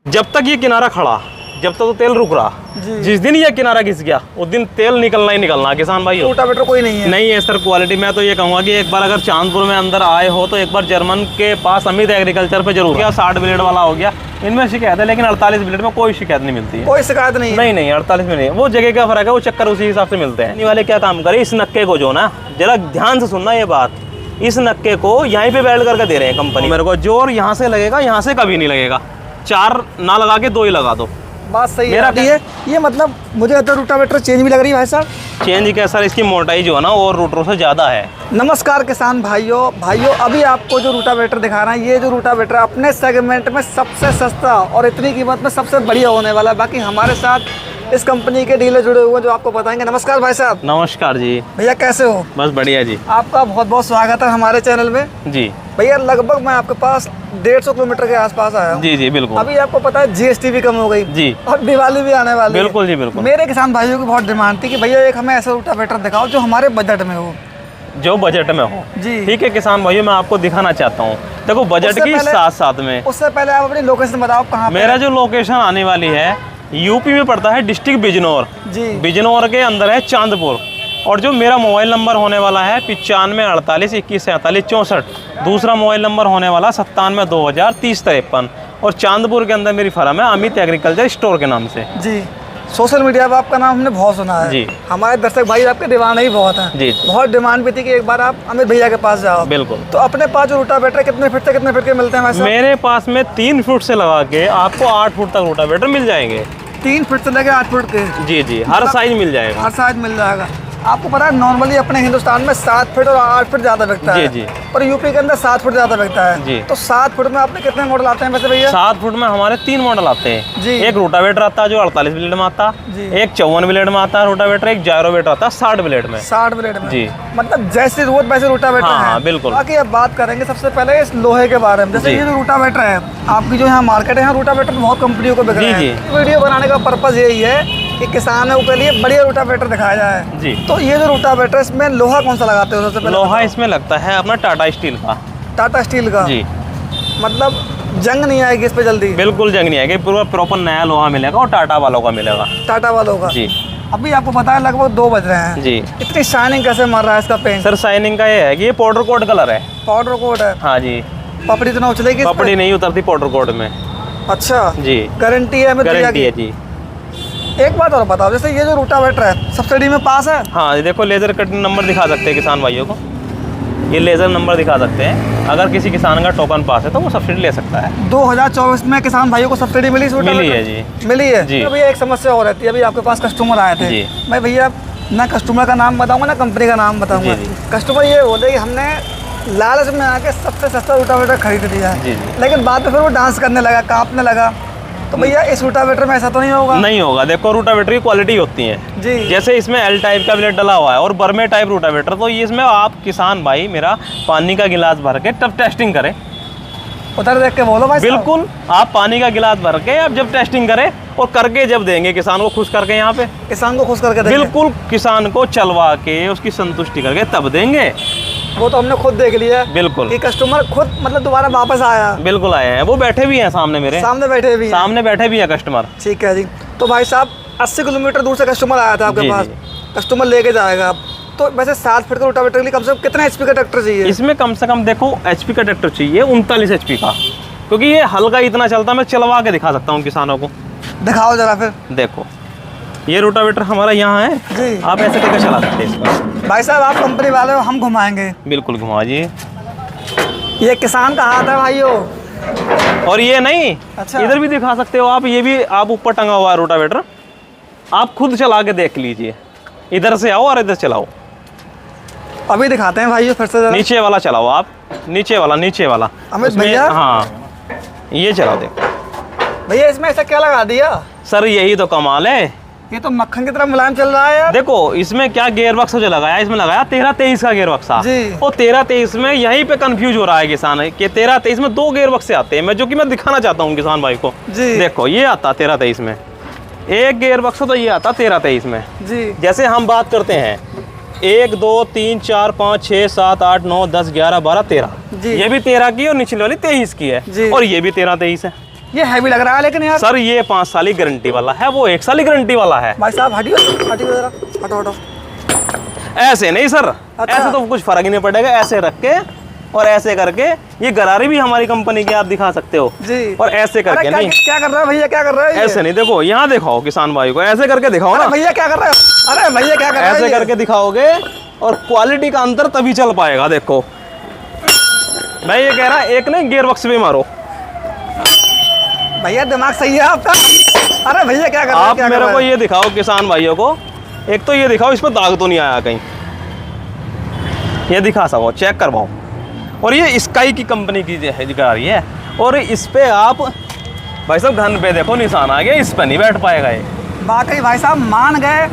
जब तक ये किनारा खड़ा, जब तक तो तेल रुक रहा, जिस दिन ये किनारा घिस गया उस दिन तेल निकलना ही निकलना किसान भाई। रोटावेटर कोई नहीं है सर क्वालिटी। मैं तो ये कहूँगा कि एक बार अगर चांदपुर में अंदर आए हो तो एक बार जर्मन के पास अमित एग्रीकल्चर पे जरूर। 60 ब्लेड वाला हो गया, इनमें शिकायत है, लेकिन 48 ब्लेड में कोई शिकायत नहीं मिलती है। कोई शिकायत नहीं है। नहीं 48 में नहीं, वो जगह का फर्क है, वो चक्कर उसी हिसाब से मिलते हैं। वाले क्या काम करे, इस नक्के को जो ना जरा ध्यान से सुनना ये बात, इस नक्के को यहीं पे वेल्ड करके दे रहे हैं कंपनी मेरे को। जोर यहाँ से लगेगा, यहाँ से कभी नहीं लगेगा। 4 ना लगा के 2 ही लगा दो। बात सही है। ये मतलब मुझे तो रोटावेटर चेंज भी लग रही है भाई साहब। चेंज क्या सर, इसकी मोटाई जो है ना और रोटरों से ज़्यादा है। नमस्कार किसान भाइयों, अभी आपको जो रोटावेटर दिखा रहा है, ये जो रोटावेटर अपने सेगमेंट में सबसे सस्ता और इतनी कीमत में सबसे बढ़िया होने वाला है। बाकी हमारे साथ इस कंपनी के डीलर जुड़े हुए हैं जो आपको बताएंगे। नमस्कार भाई साहब। नमस्कार जी भैया, कैसे हो? बस बढ़िया जी। आपका बहुत बहुत स्वागत है हमारे चैनल में जी। भैया, लगभग मैं आपके पास 150 किलोमीटर के आसपास आया हूँ। जी बिल्कुल। अभी आपको पता है जीएसटी भी कम हो गई जी, और दिवाली भी आने वाली है। बिल्कुल जी बिल्कुल। मेरे किसान भाइयों की बहुत डिमांड थी कि भैया एक हमें ऐसा रोटावेटर दिखाओ जो हमारे बजट में हो, जो बजट में हो जी। ठीक है किसान भाइयों, मैं आपको दिखाना चाहता हूँ। देखो बजट की साथ में उससे पहले आप अपनी लोकेशन बताओ कहाँ पे? मेरा जो लोकेशन आने वाली है यूपी में पड़ता है, डिस्ट्रिक्ट बिजनौर जी। बिजनौर के अंदर है चांदपुर। और जो मेरा मोबाइल नंबर होने वाला है 95 48 21 47 64। दूसरा मोबाइल नंबर होने वाला 97 2000 30 53। और चांदपुर के अंदर मेरी फर्म है अमित एग्रीकल्चर स्टोर के नाम से जी। सोशल मीडिया पर आपका नाम हमने बहुत सुना है जी। हमारे दर्शक भाई आपके दीवाने ही बहुत हैं जी। बहुत डिमांड भी थी कि एक बार आप अमित भैया के पास जाओ। बिल्कुल। तो अपने पास जो रोटावेटर कितने फीट से कितने फीट के मिलते हैं? मेरे पास में 3 फुट से लगा के आपको 8 फुट तक रोटावेटर मिल जाएंगे। 3 फीट से लेके 8 फुट के? जी, हर साइज मिल जाएगा। हर साइज मिल जाएगा। आपको पता है नॉर्मली अपने हिंदुस्तान में 7 फीट और 8 फीट ज्यादा बिकता है जी। पर यूपी के अंदर 7 फीट ज्यादा बिकता है जी। तो 7 फीट में आपने कितने मॉडल आते हैं वैसे भैया? 7 फुट में हमारे 3 मॉडल आते हैं जी। एक रोटावेटर आता है जो 48 ब्लेड में आता है, एक 54 ब्लेड में आता है रोटावेटर, एक जायरोवेटर आता है 60 ब्लेड में। 60 ब्लेड में जी। मतलब जैसे जरूरत वैसे रोटावेटर है। हाँ बिल्कुल। बाकी अब बात करेंगे सबसे पहले इस लोहे के बारे में। जैसे ये जो रोटावेटर है आपकी जो यहाँ मार्केट है, यहाँ रोटावेटर बहुत कंपनियों को बिक रहे हैं। वीडियो बनाने का पर्पज यही है कि किसानों के लिए बढ़िया रोटावेटर दिखाया जाए जी। तो ये जो रोटावेटर इसमें लोहा कौन सा लगाते हो सबसे पहले? लोहा इसमें लगता है अपना टाटा स्टील का। टाटा स्टील का जी। मतलब जंग नहीं आएगी इस पे जल्दी? बिल्कुल जंग नहीं आएगी, पूरा प्रॉपर नया लोहा मिलेगा और टाटा वालों का मिलेगा। टाटा वालों का जी। अभी आपको पता है लगभग 2 बज रहे हैं जी। इतनी शाइनिंग कैसे मार रहा है इसका पेंट? सर शाइनिंग का ये है कि ये पाउडर कोट कलर है। पाउडर कोट है? हाँ जी। पपड़ी तो ना उछलेगी? पपड़ी नहीं उतरती पाउडर कोट में। अच्छा जी। गारंटी है? गारंटी है जी। एक बात और बताओ, जैसे ये जो रोटावेटर है सब्सिडी में पास है? हाँ ये देखो लेजर कटिंग नंबर दिखा सकते हैं किसान भाइयों को, ये लेजर नंबर दिखा सकते हैं। अगर किसी किसान का टोकन पास है तो वो सब्सिडी ले सकता है। 2024 में किसान भाइयों को सब्सिडी मिली? मिली है जी। मिली है जी। तो भैया एक समस्या हो रहती है, अभी आपके पास कस्टमर आए थे, मैं भैया ना कस्टमर का नाम बताऊंगा ना कंपनी का नाम बताऊंगा। कस्टमर ये बोले कि हमने लालच में आके सबसे सस्ता रोटावेटर खरीद लिया, लेकिन बाद में फिर वो डांस करने लगा, कांपने लगा। तो भैया इस रोटावेटर में ऐसा तो नहीं होगा? नहीं होगा। देखो रोटावेटर की क्वालिटी होती है जी। जैसे इसमें एल टाइप का ब्लेड डला हुआ है और बर्मे टाइप रोटावेटर, तो ये इसमें आप किसान भाई मेरा पानी का गिलास भर के तब टेस्टिंग करें। उधर देख के बोलो भाई। बिल्कुल, आप पानी का गिलास भर के आप जब टेस्टिंग करें और करके जब देंगे किसान को खुश करके, यहाँ पे किसान को खुश करके देंगे। बिल्कुल, किसान को चलवा के उसकी संतुष्टि करके तब देंगे। वो तो हमने खुद देख लिया। बिल्कुल। कि कस्टमर खुद मतलब दोबारा वापस आया। बिल्कुल आए हैं, वो बैठे भी हैं सामने मेरे सामने बैठे भी हैं। सामने बैठे भी हैं कस्टमर। ठीक है जी। तो भाई साहब 80 किलोमीटर दूर से कस्टमर आया था आपके पास, कस्टमर लेके जाएगा। तो वैसे 7 फीट का रोटावेटर के लिए कम से कम कितना एचपी का ट्रैक्टर चाहिए? इसमें कम से कम देखो एचपी का ट्रैक्टर चाहिए 39 एचपी का, क्योंकि ये हल्का इतना चलता है। मैं चलवा के दिखा सकता हूँ किसानों को। दिखाओ जरा फिर। देखो ये रोटावेटर हमारा यहाँ है जी। आप ऐसे करके चला सकते हैं इसको। भाई साहब आप कंपनी वाले हो, हम घुमाएंगे। बिल्कुल घुमाइए। ये किसान का हाथ है भाइयों। और ये नहीं, अच्छा इधर भी दिखा सकते हो आप, ये भी आप ऊपर टंगा हुआ है रोटावेटर, आप खुद चला के देख लीजिए। इधर से आओ और इधर चलाओ। अभी दिखाते हैं भाइयों फिर से। नीचे वाला चलाओ आप, नीचे वाला अमित भैया। हाँ ये चलाओ। देखो भैया इसमें ऐसा क्या लगा दिया? सर यही तो कमाल है, ये तो मक्खन की तरह मुलायम चल रहा है यार। देखो इसमें क्या गियर बक्स जो लगाया, इसमें लगाया 13-23 का गियर बक्सा। और 13-23 में यहीं पे कंफ्यूज हो रहा है किसान कि 13-23 में 2 गियर बक्से आते हैं, मैं जो कि मैं दिखाना चाहता हूँ किसान भाई को जी। देखो ये आता 13-23 में, एक गियर बक्सा तो ये आता 13-23 में जी। जैसे हम बात करते हैं 1 2 3 4 5 6 7 8 9 10 11 12 13, ये भी 13 की और निचले वाली 23 की है, और ये भी 13-23 है। ये हैवी लग रहा है लेकिन यार। सर ये 5 साल की गारंटी वाला है, वो 1 साल की गारंटी वाला है। भाई साहब हटियो हटियो जरा, हटो हटो। ऐसे नहीं सर, अच्छा। ऐसे तो कुछ फर्क ही नहीं पड़ेगा। ऐसे रख के और ऐसे करके, ये गरारे भी हमारी कंपनी की आप दिखा सकते हो जी। और ऐसे करके नहीं। क्या कर रहा है भैया, क्या कर रहा है ये? ऐसे नहीं, देखो यहाँ दिखाओ किसान भाई को, ऐसे करके दिखाओ ना। भैया क्या कर रहा है? अरे भैया क्या कर रहा है? ऐसे करके दिखाओगे और क्वालिटी का अंतर तभी चल पाएगा। देखो मैं ये कह रहा, एक नहीं गियर बक्स भी मारो। भैया दिमाग सही है आपका। अरे भैया क्या कर रहा है? आप मेरे को ये दिखाओ किसान भाइयों को, एक तो ये दिखाओ इस पर दाग तो नहीं आया कहीं, ये दिखा सको, चेक करवाओ। और ये स्काई की कंपनी की है गाड़ी है, और इस पे आप भाई साहब घन पे देखो निशान आ गया, इस पे नहीं बैठ पाएगा ये। वाकई भाई साहब मान गए,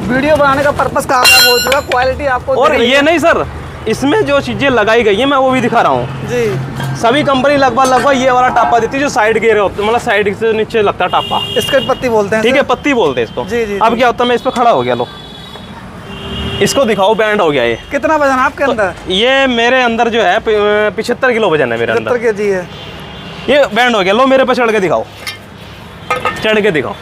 वीडियो बनाने का पर्पस कामयाब हो चुका, क्वालिटी आपको और दिख रही ये है। नहीं सर, इसमें जो चीजें लगाई गई है मैं वो भी दिखा रहा हूँ जी। सभी कंपनी लगभग ये वाला टापा देती है जो साइड गियर होता है, मतलब साइड से नीचे लगता है टापा, स्कर्ट पत्ती बोलते हैं। ठीक है, पत्ती बोलते हैं इसको। जी, जी, अब जी। क्या होता है, मैं इस पे खड़ा हो गया, लो इसको दिखाओ, बैंड हो गया ये। कितना वजन है आपके अंदर? ये मेरे अंदर जो है 75 किलो वजन है मेरे अंदर। 75 kg है। ये बैंड हो गया, लो मेरे पे चढ़ के दिखाओ, चढ़ के दिखाओ।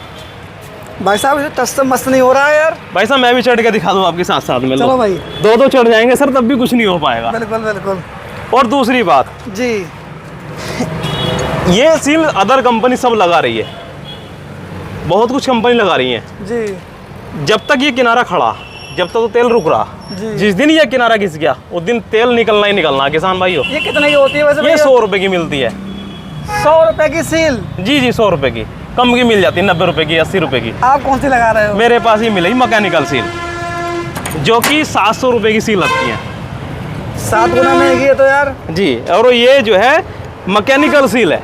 भाई साहब ये टच से मस्त नहीं हो रहा है यार। भाई साहब मैं भी चढ़ के दिखा दूं आपके साथ साथ में। लो चलो भाई। दो चढ़ जाएंगे सर, तब भी कुछ नहीं हो पाएगा। बिल्कुल बिल्कुल। और दूसरी बात, जी, ये सील अदर कंपनी सब लगा रही है, बहुत कुछ कंपनी लगा रही है। जी जब तक ये किनारा खड़ा, जब तक तो तेल रुक रहा, जी। जिस दिन ये किनारा घिस गया उस दिन तेल निकलना ही निकलना किसान भाइयों। ये कितने की होती है वैसे ये भैया? 100 रुपए की मिलती है। 100 रुपए की सील? जी जी 100 रुपए की, कम की मिल जाती है 90 रुपए की, 80 रुपए की। आप कौन सी लगा रहे हो? मेरे पास ही मिलेगी मैकेनिकल सील, जो कि 700 रुपए की सील लगती है। 7 गुना महंगी है तो यार। जी, और ये जो है मैकेनिकल सील है।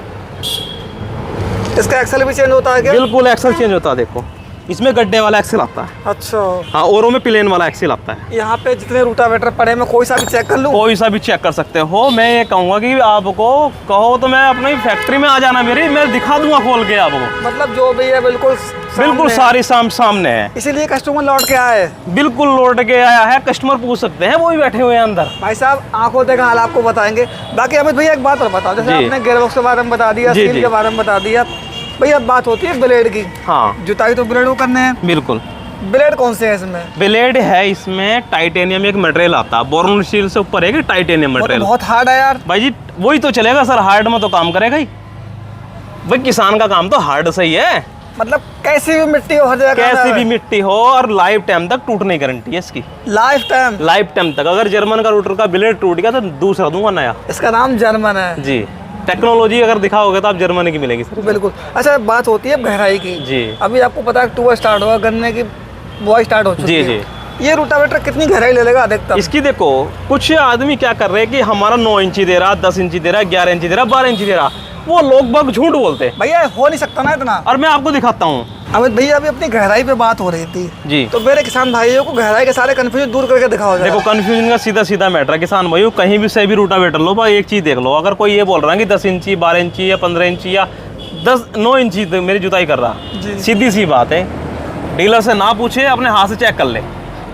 इसका एक्सल भी चेंज होता है क्या? बिल्कुल एक्सल चेंज होता है, देखो इसमें गड्ढे वाला एक्सल आता है। अच्छा। हाँ, औरों में प्लेन वाला एक्सल आता है। यहाँ पे जितने रूटावेटर पड़े मैं कोई सा भी चेक कर लूँ? कोई सा भी चेक कर सकते हो। मैं ये कहूँगा कि आपको कहो तो मैं अपनी फैक्ट्री में आ जाना मेरी, मैं दिखा दूंगा खोल के आपको। मतलब जो भी है बिल्कुल बिल्कुल सारी सामने है। इसीलिए कस्टमर लौट के आए? बिल्कुल लौट के आया है, कस्टमर पूछ सकते हैं, वो भी बैठे हुए हैं अंदर। भाई साहब आंखों देखा हाल आपको बताएंगे। बाकी अमित भैया एक बात और बताओ, जैसे जी। आपने गियरबॉक्स के बारे में बता दिया, जी, सील जी। के बारे में बता दिया, भैया बात होती है ब्लेड की। हाँ जुताई तो ब्लेड को करने हैं। बिल्कुल। ब्लेड कौन से है इसमें? ब्लेड है इसमें टाइटेनियम एक मटेरियल आता है, बोरोन स्टील से ऊपर है कि टाइटेनियम वो तो मटेरियल। बहुत हार्ड है यार। भाई जी वही तो चलेगा सर, हार्ड में तो काम करेगा ही भाई, किसान का काम तो हार्ड सही है। मतलब कैसी भी मिट्टी हो हर जगह काम कैसी है। भी मिट्टी हो, और लाइफ टाइम तक टूटने की गारंटी है इसकी। Life time? लाइफ टाइम तक। अगर जर्मन का रूटर का ब्लेड टूट गया तो दूसरा दूंगा नया। इसका नाम जर्मन है? जी, टेक्नोलॉजी अगर दिखाओगे तो आप जर्मनी की मिलेगी सर। बिल्कुल। अच्छा बात होती है गहराई की। जी। अभी आपको पता है टूआ स्टार्ट होगा, गन्ने की बुआई स्टार्ट हो चुकी जी, है। जी। ये रूटावेटर कितनी गहराई ले लेगा अधिकतम? इसकी देखो, कुछ आदमी क्या कर रहे हैं कि हमारा 9 इंची दे रहा, 10 इंची दे रहा, 11 इंची दे रहा, 12 इंची दे रहा, वो लोग बाग झूठ बोलते हैं। भैया हो नहीं सकता ना इतना। और मैं आपको दिखाता हूँ। अमित भैया अभी अपनी गहराई पे बात हो रही थी जी। तो मेरे किसान भाइयों को गहराई के सारे कंफ्यूजन दूर करके दिखाओ जरा। देखो कंफ्यूजन का सीधा सीधा मैटर है किसान भाइयों, कहीं भी से भी रूटावेटर लो, भाई एक चीज देख लो, अगर कोई ये बोल रहा है कि 10 इंची 12 इंची या 15 इंची या 9 इंची मेरी जुताई कर रहा, जी। सीधी सी बात है, डीलर से ना पूछे, अपने हाथ से चेक कर ले।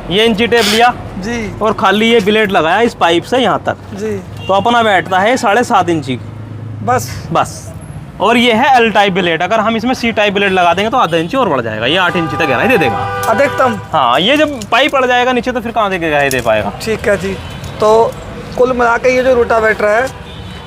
ये इंची टेप लिया जी और खाली ये ब्लेड लगाया इस पाइप से यहाँ तक, जी, तो अपना बैठता है 7.5 इंची बस। और ये है एल टाइप ब्लेड, अगर हम इसमें सी टाइप ब्लेड लगा देंगे तो आधा इंची और बढ़ जाएगा, ये 8 इंची तक गहराई दे देगा अधिकतम। हाँ, ये जब पाइप पड़ जाएगा नीचे तो फिर कहाँ दे गहराई दे पाएगा। ठीक है जी। तो कुल मिला के ये जो रूटावेटर है,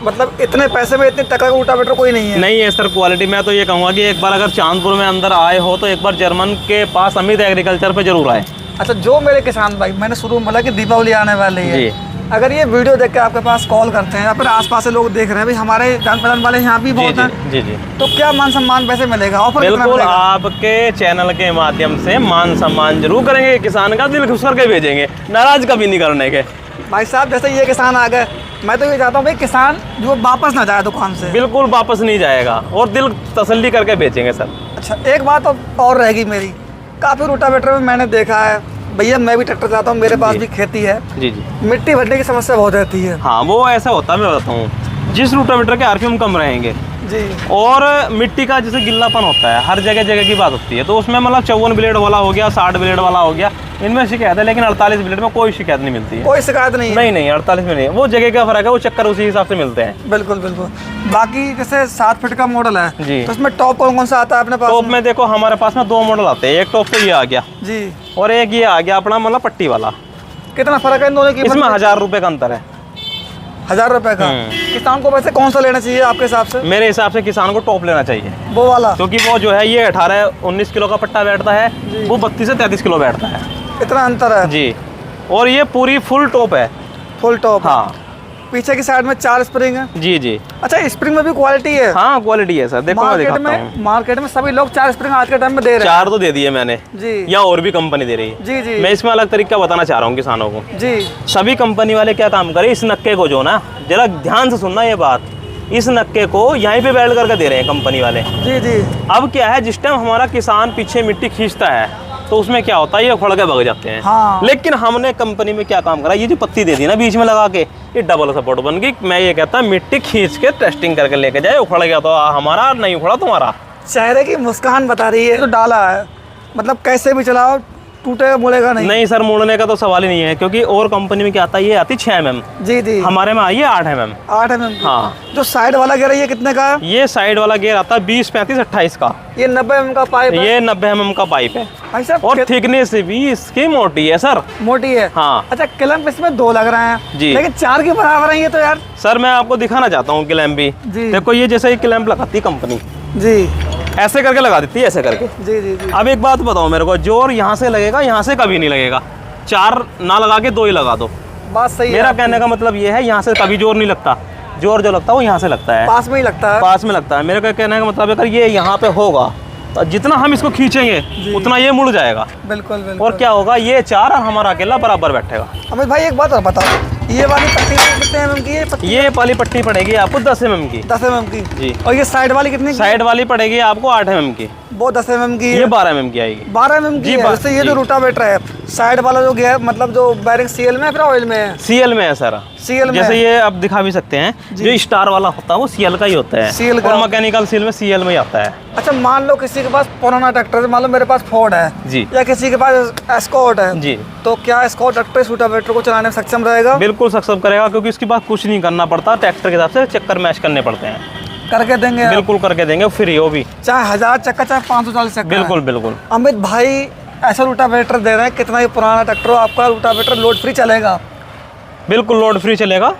मतलब इतने पैसे में इतने टका का रूटावेटर कोई नहीं है? नहीं है सर क्वालिटी। मैं तो ये कहूँगा कि एक बार अगर चांदपुर में अंदर आए हो तो एक बार जर्मन के पास अमित एग्रीकल्चर पे जरूर आए। अच्छा, जो मेरे किसान भाई, मैंने शुरू में बोला कि दीपावली आने वाली है, जी। अगर ये वीडियो देख के आपके पास कॉल करते हैं या फिर आसपास से लोग देख रहे हैं, भाई हमारे जान पहचान वाले यहाँ भी जी बहुत जी हैं, जी जी तो क्या मान सम्मान पैसे मिलेगा? ऑफर कितना बिल्कुल, मिलेगा? आपके चैनल के माध्यम से मान सम्मान जरूर करेंगे, किसान का दिल खुश करके भेजेंगे, नाराज कभी नहीं करने के। भाई साहब जैसे ये किसान आ गए, मैं तो ये चाहता हूँ भाई किसान जो वापस ना जाए दुकान से। बिल्कुल वापस नहीं जाएगा और दिल तसल्ली करके बेचेंगे सर। अच्छा एक बात और रहेगी मेरी, काफ़ी रूटावेटर में मैंने देखा है, भैया मैं भी ट्रैक्टर चलाता हूँ, मेरे पास जी। भी खेती है, जी जी मिट्टी भरने की समस्या बहुत रहती है। हाँ, वो ऐसा होता है, मैं बताऊँ, जिस रूटावेटर के आरपीएम कम रहेंगे जी, और मिट्टी का जैसे गिल्लापन होता है, हर जगह जगह की बात होती है, तो उसमें मतलब 54 ब्लेड वाला हो गया, 60 ब्लेड वाला हो गया, इनमें शिकायत है, लेकिन 48 ब्लेड में कोई शिकायत नहीं मिलती है। कोई शिकायत नहीं है? नहीं 48 में नहीं, वो जगह का फर्क है, वो चक्कर उसी हिसाब से मिलते हैं। बिल्कुल बिल्कुल। बाकी जैसे 7 फीट का मॉडल है जी, तो उसमें टॉप कौन कौन सा आता है अपने पास? टॉप में देखो हमारे पास में 2 मॉडल आते हैं। एक टॉप तो ये आ गया जी, और एक ये आ गया अपना मतलब पट्टी वाला। कितना फर्क है इन दोनों की? इसमें 1000 रुपए का अंतर है। 1000 रुपए का। किसान को वैसे कौन सा लेना चाहिए आपके हिसाब से? मेरे हिसाब से किसान को टॉप लेना चाहिए, वो वाला, क्योंकि वो जो है ये 18-19 किलो का पट्टा बैठता है, वो 32 से 33 किलो बैठता है। इतना अंतर है जी, और ये पूरी फुल टॉप है। Full top? हाँ, पीछे की साइड में 4 स्प्रिंग है। जी जी। अच्छा, स्प्रिंग में भी क्वालिटी है? हाँ, क्वालिटी है सर। देखो मैं दिखाता हूँ। मार्केट में सभी लोग 4 स्प्रिंग आज के टाइम में दे रहे हैं। 4 तो दे दिए मैंने जी, या और भी कंपनी दे रही है। जी जी। मैं इसमें अलग तरीका बताना चाह रहा हूँ किसानों को। जी, सभी कंपनी वाले क्या काम करें, इस नक्के को जो ना, जरा ध्यान से सुनना ये बात, इस नक्के को यहीं पे वेल्ड करके दे रहे हैं कंपनी वाले। जी जी। अब क्या है, जिस टाइम हमारा किसान पीछे मिट्टी खींचता है तो उसमें क्या होता है, ये उखड़ के भग जाते हैं। हाँ। लेकिन हमने कंपनी में क्या काम करा, ये जो पत्ती दे दी ना बीच में लगा के, ये डबल सपोर्ट बन गई। मैं ये कहता मिट्टी खींच के टेस्टिंग करके लेके जाए, उखड़ गया तो हमारा, नहीं उखड़ा तुम्हारा। चेहरे की मुस्कान बता रही है। तो डाला है मतलब कैसे भी चलाओ, टूटेगा मुड़ेगा नहीं? नहीं सर, मुड़ने का तो सवाल ही नहीं है, क्योंकि और कंपनी में क्या आता है, ये आती 6 mm। जी जी। हमारे में आई है 8 mm। 8 mm? हाँ। जो साइड वाला गियर है ये कितने का है? ये साइड वाला गियर आता है 20, 35, 28 का। ये 90 mm का पाइप है? ये 90 mm का पाइप है, भाई साहब। और थिकनेस से भी इसकी मोटी है सर। मोटी है? हाँ। अच्छा, क्लैंप इसमें 2 लग रहे हैं जी, लेकिन 4 के बराबर है ये तो यार। सर मैं आपको दिखाना चाहता हूँ क्लैंप भी। जी। देखो ये जैसे ही क्लैंप लगाती है कंपनी, जी, ऐसे करके लगा देती है, ऐसे करके। जी जी जी। अब एक बात बताओ मेरे को, जोर यहाँ से लगेगा, यहाँ से कभी नहीं लगेगा। 4 ना लगा के 2 ही लगा दो। बात सही है। मेरा कहने का मतलब ये है, यहाँ से कभी जोर नहीं लगता। जोर जो लगता है वो यहाँ से लगता है, पास में ही लगता है। पास में लगता है। मेरे का कहने का मतलब अगर ये यहाँ पे होगा तो जितना हम इसको खींचेंगे उतना ये मुड़ जाएगा। बिल्कुल बिल्कुल। और क्या होगा, ये 4 और हमारा अकेला बराबर बैठेगा। अमित भाई एक बात और बताओ, ये वाली पट्टी कितने mm की है? ये वाली पट्टी पड़ेगी आपको 10 mm की। 10 mm की? जी। और ये साइड वाली कितनी की? साइड वाली पड़ेगी आपको 8 mm की। वो 10 mm की है? ये 12 mm की आएगी। 12 mm की जी, है? जैसे ये जो रोटावेटर है, साइड वाला जो गियर मतलब जो बैरिंग सीएल में है फिर ऑयल में है? सीएल में है सर। सीएल में? जैसे ये आप दिखा भी सकते हैं, जो स्टार वाला होता है वो सीएल का ही होता है। सीएल का? और मैकेनिकल सील में सीएल में ही आता है। अच्छा, मान लो किसी के पास पुराना ट्रैक्टर है, मान लो मेरे पास फोर्ड है जी, या किसी के पास एस्कॉर्ट है जी, तो क्या एस्कॉर्ट ट्रैक्टर इस रोटावेटर को चलाने में सक्षम रहेगा? बिल्कुल सक्षम करेगा, क्योंकि इसके पास कुछ नहीं करना पड़ता। ट्रैक्टर के हिसाब से चक्कर मैच करने पड़ते हैं। करके देंगे आप? बिल्कुल करके देंगे, फ्री हो भी, चाहे 1000 चक्का चाहे 540 चक्का। बिल्कुल बिल्कुल। अमित भाई ऐसा रोटावेटर दे रहे हैं, कितना ही पुराना ट्रैक्टर हो आपका रोटावेटर लोड फ्री चलेगा? बिल्कुल लोड फ्री चलेगा।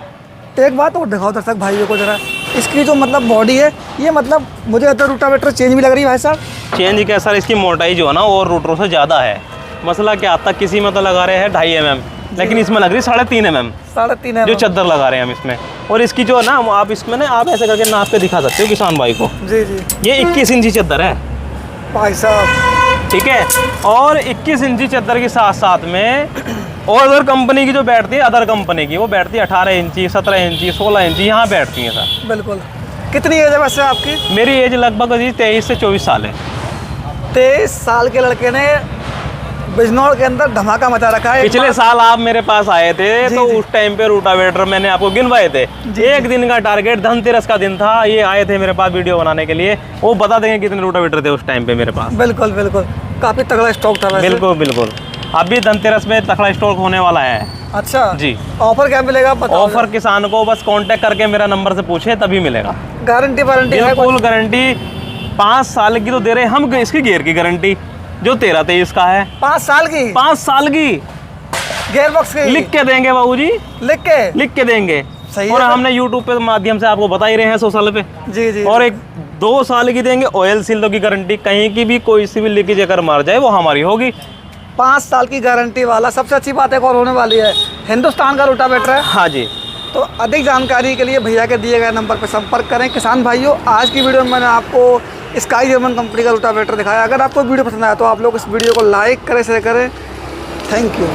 एक बात और दिखाओ दर्शक भाइयों को जरा, इसकी जो मतलब बॉडी है, ये मतलब मुझे तो रोटावेटर चेंज भी लग रही है भाई साहब। चेंज क्या सर, इसकी मोटाई जो है ना और रूटरों से ज़्यादा है। मसला क्या आता, किसी में तो लगा रहे हैं 2.5 mm, लेकिन इसमें लग रही 3.5 mm। 3.5 जो चद्दर लगा रहे हैं हम इसमें। और इसकी जो है ना, आप इसमें ना आप ऐसे करके नाप के दिखा सकते हो किसान भाई को। जी जी। ये 21 इंची चद्दर है भाई साहब, ठीक है। और 21 इंची चद्दर के साथ साथ में और अदर कंपनी की जो बैठती है, अदर कंपनी की वो बैठती है 18 इंची, 17 इंची, 16 इंची, यहाँ बैठती है सर। बिल्कुल। कितनी एज है वैसे आपकी? मेरी एज लगभग 23 से 24 साल है। 23 साल के लड़के ने बिजनौर के अंदर धमाका मचा रखा है। पिछले साल आप मेरे पास आए थे जी, तो जी। उस टाइम पे रोटावेटर मैंने आपको गिनवाए थे। एक दिन का टारगेट, धनतेरस का दिन था, ये आए थे मेरे पास वीडियो बनाने के लिए। वो बता देंगे कितने रोटावेटर थे उस टाइम पे मेरे पास। बिल्कुल बिल्कुल, काफी तगड़ा स्टॉक था वैसे। बिल्कुल बिल्कुल। अभी धनतेरस में तगड़ा स्टॉक होने वाला है। अच्छा जी। ऑफर क्या मिलेगा बताओ? ऑफर किसान को बस कांटेक्ट करके मेरा नंबर से पूछे तभी मिलेगा। गारंटी वारंटी है? बिल्कुल गारंटी। 5 साल की तो दे रहे हैं हम, इसकी गियर की गारंटी जो 13-23 का है। 5 साल की? 5 साल की गियर बॉक्स की? लिख के देंगे बाबूजी, लिख के देंगे। सही और है। हमने YouTube पे माध्यम से आपको बता ही रहे हैं 100 साल पे। जी जी। और 2 साल की देंगे ऑयल सील की गारंटी, कहीं की भी कोई सी भी लीकेज अगर मार जाए वो हमारी होगी। 5 साल की गारंटी वाला। सबसे अच्छी बात एक और होने वाली है, हिंदुस्तान का रोटावेटर है। हाँ जी। तो अधिक जानकारी के लिए भैया के दिए गए नंबर पर संपर्क करें। किसान भाइयों, आज की वीडियो में मैंने आपको स्काई जर्मन कंपनी का रोटावेटर दिखाया। अगर आपको वीडियो पसंद आया तो आप लोग इस वीडियो को लाइक करें, शेयर करें। Thank you.